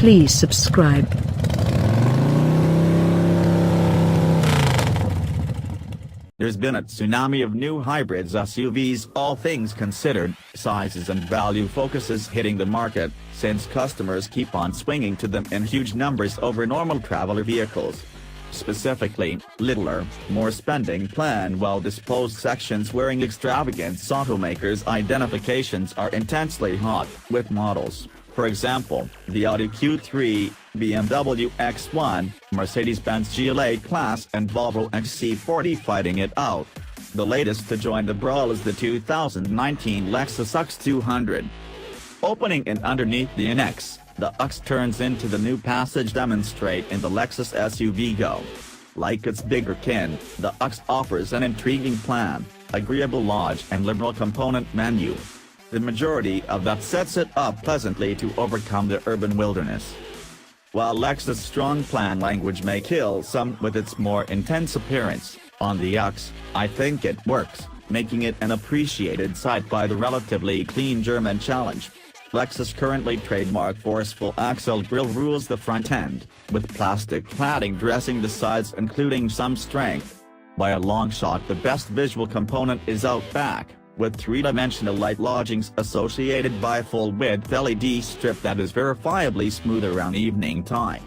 Please subscribe. There's been a tsunami of new hybrids SUVs, all things considered, sizes and value focuses hitting the market, since customers keep on swinging to them in huge numbers over normal traveler vehicles. Specifically, littler, more spending plan well-disposed sections wearing extravagance automakers' identifications are intensely hot, with models, for example, the Audi Q3, BMW X1, Mercedes-Benz GLA-Class and Volvo XC40 fighting it out. The latest to join the brawl is the 2019 Lexus UX200. Opening in underneath the NX, the UX turns into the new passage demonstrate in the Lexus SUV Go. Like its bigger kin, the UX offers an intriguing plan, agreeable lodge and liberal component menu. The majority of that sets it up pleasantly to overcome the urban wilderness. While Lexus' strong plan language may kill some with its more intense appearance, on the UX, I think it works, making it an appreciated sight by the relatively clean German challenge. Lexus currently trademark forceful axle grille rules the front end, with plastic cladding dressing the sides including some strength. By a long shot the best visual component is out back, with three-dimensional light lodgings associated by a full-width LED strip that is verifiably smooth around evening time.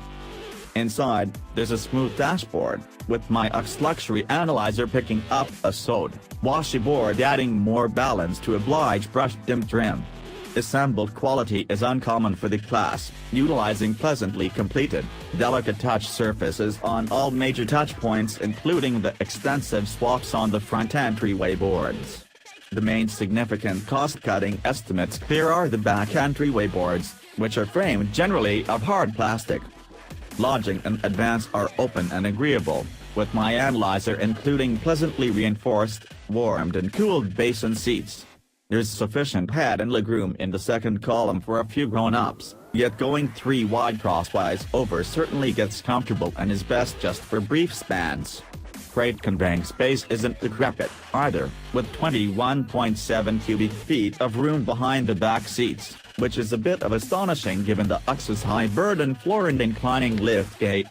Inside, there's a smooth dashboard, with my UX luxury analyzer picking up a sewed, washboard adding more balance to oblige brushed dim trim. Assembled quality is uncommon for the class, utilizing pleasantly completed, delicate touch surfaces on all major touch points including the extensive swaps on the front entryway boards. The main significant cost-cutting estimates here are the back entryway boards, which are framed generally of hard plastic. Lodging and advance are open and agreeable, with my analyzer including pleasantly reinforced, warmed and cooled basin seats. There's sufficient head and legroom in the second column for a few grown-ups, yet going 3 wide crosswise over certainly gets comfortable and is best just for brief spans. Freight conveying space isn't decrepit, either, with 21.7 cubic feet of room behind the back seats, which is a bit of astonishing given the UX's high burden floor and inclining lift gate.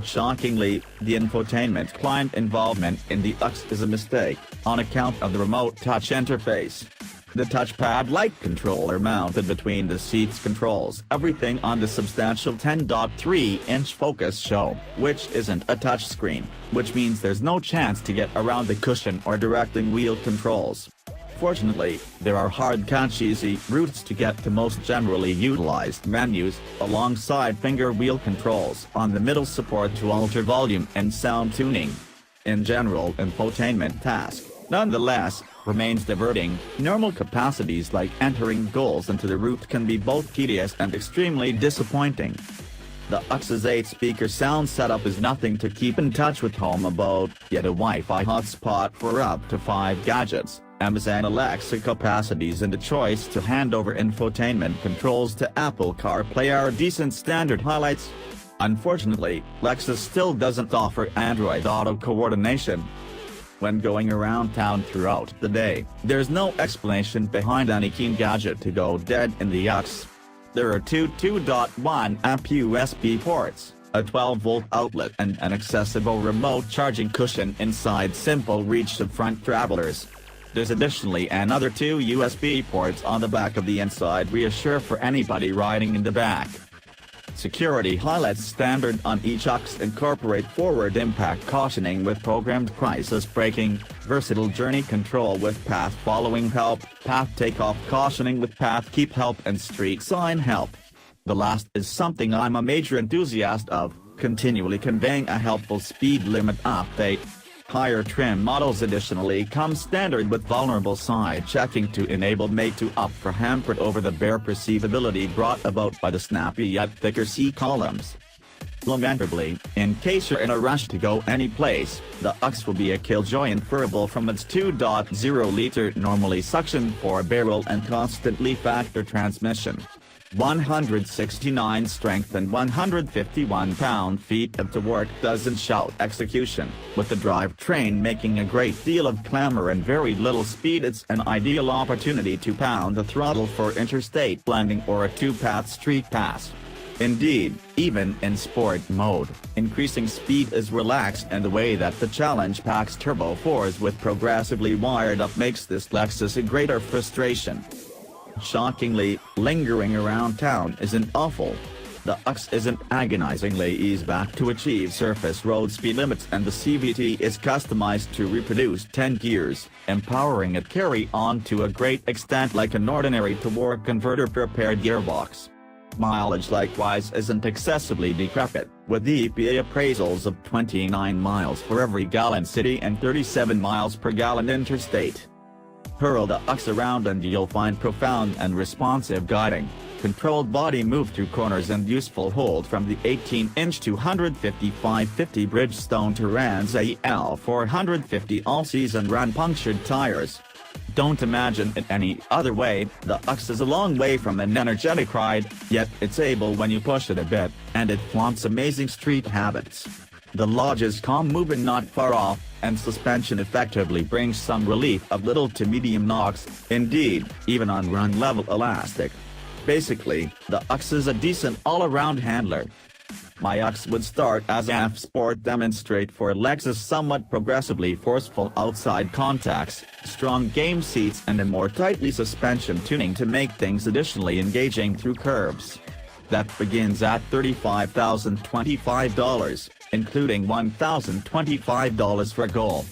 Shockingly, the infotainment client involvement in the UX is a mistake, on account of the remote touch interface. The touchpad-like controller mounted between the seats controls everything on the substantial 10.3-inch Focus Show, which isn't a touchscreen, which means there's no chance to get around the cushion or directing wheel controls. Fortunately, there are hard-catch-easy routes to get to most generally utilized menus, alongside finger wheel controls on the middle support to alter volume and sound tuning. In general, infotainment task, nonetheless, remains diverting. Normal capacities like entering goals into the route can be both tedious and extremely disappointing. The UX's 8-speaker sound setup is nothing to keep in touch with home abode, yet a Wi-Fi hotspot for up to 5 gadgets, Amazon Alexa capacities and the choice to hand over infotainment controls to Apple CarPlay are decent standard highlights. Unfortunately, Lexus still doesn't offer Android Auto coordination. When going around town throughout the day, there's no explanation behind any keen gadget to go dead in the UX. There are two 2.1 amp USB ports, a 12-volt outlet and an accessible remote charging cushion inside simple reach to front travelers. There's additionally another 2 USB ports on the back of the inside rear for anybody riding in the back. Security highlights standard on each UX incorporate forward impact cautioning with programmed crisis braking, versatile journey control with path following help, path takeoff cautioning with path keep help and street sign help. The last is something I'm a major enthusiast of, continually conveying a helpful speed limit update. Higher trim models additionally come standard with vulnerable side checking to enable mate to up for hampered over the bare perceivability brought about by the snappy yet thicker C-columns. Lamentably, in case you're in a rush to go any place, the UX will be a killjoy inferable from its 2.0-liter normally suction 4-barrel and constantly factor transmission. 169 strength and 151 pound-feet of torque doesn't shout execution, with the drivetrain making a great deal of clamor and very little speed. It's an ideal opportunity to pound the throttle for interstate blending or a two-path street pass. Indeed, even in sport mode, increasing speed is relaxed, and the way that the Challenge packs turbo 4s with progressively wired up makes this Lexus a greater frustration. Shockingly, lingering around town isn't awful. The UX isn't agonizingly eased back to achieve surface road speed limits, and the CVT is customized to reproduce 10 gears, empowering it carry on to a great extent like an ordinary torque converter prepared gearbox. Mileage likewise isn't excessively decrepit, with EPA appraisals of 29 miles for every gallon city and 37 miles per gallon interstate. Hurl the UX around and you'll find profound and responsive guiding, controlled body move through corners, and useful hold from the 18-inch 255/50 Bridgestone Terrans AL 450 all-season run-punctured tires. Don't imagine it any other way. The UX is a long way from an energetic ride, yet it's able when you push it a bit, and it flaunts amazing street habits. The Lodge is calm moving not far off, and suspension effectively brings some relief of little to medium knocks, indeed, even on run-level elastic. Basically, the UX is a decent all-around handler. My UX would start as F-Sport demonstrate for Lexus somewhat progressively forceful outside contacts, strong game seats, and a more tightly suspension tuning to make things additionally engaging through curves. That begins at $35,025, including $1,025 for gold.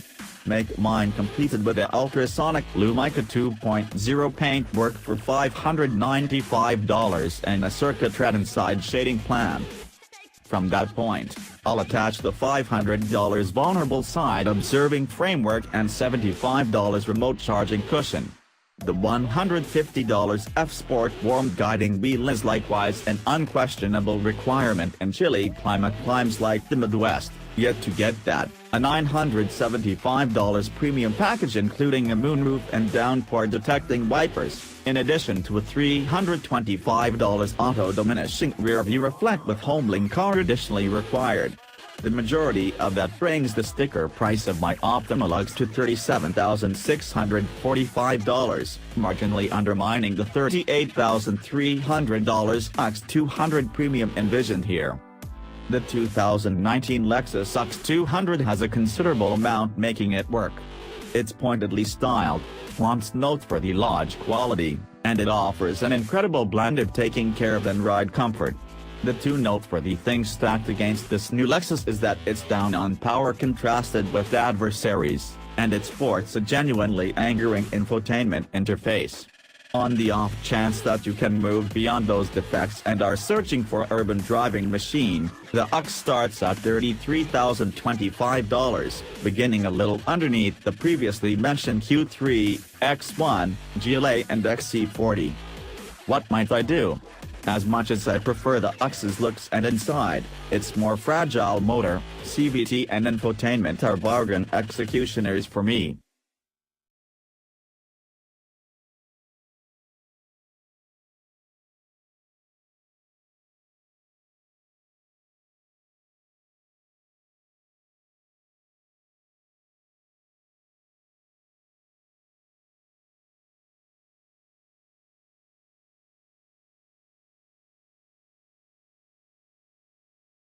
Make mine completed with the ultrasonic Lumica 2.0 paintwork for $595 and a circuit tread inside shading plan. From that point, I'll attach the $500 vulnerable side observing framework and $75 remote charging cushion. The $150 F-Sport warm guiding wheel is likewise an unquestionable requirement in chilly climes like the Midwest. Yet to get that, a $975 premium package including a moonroof and downpour detecting wipers, in addition to a $325 auto-diminishing rear view reflect with homelink car additionally required. The majority of that brings the sticker price of my Optima Lux to $37,645, marginally undermining the $38,300 X200 premium envisioned here. The 2019 Lexus X200 has a considerable amount making it work. It's pointedly styled, flaunts noteworthy Lodge quality, and it offers an incredible blend of taking care of and ride comfort. The two noteworthy things stacked against this new Lexus is that it's down on power contrasted with adversaries, and it sports a genuinely angering infotainment interface. On the off chance that you can move beyond those defects and are searching for an urban driving machine, the UX starts at $33,025, beginning a little underneath the previously mentioned Q3, X1, GLA and XC40. What might I do? As much as I prefer the UX's looks and inside, its more fragile motor, CVT and infotainment are bargain executioners for me.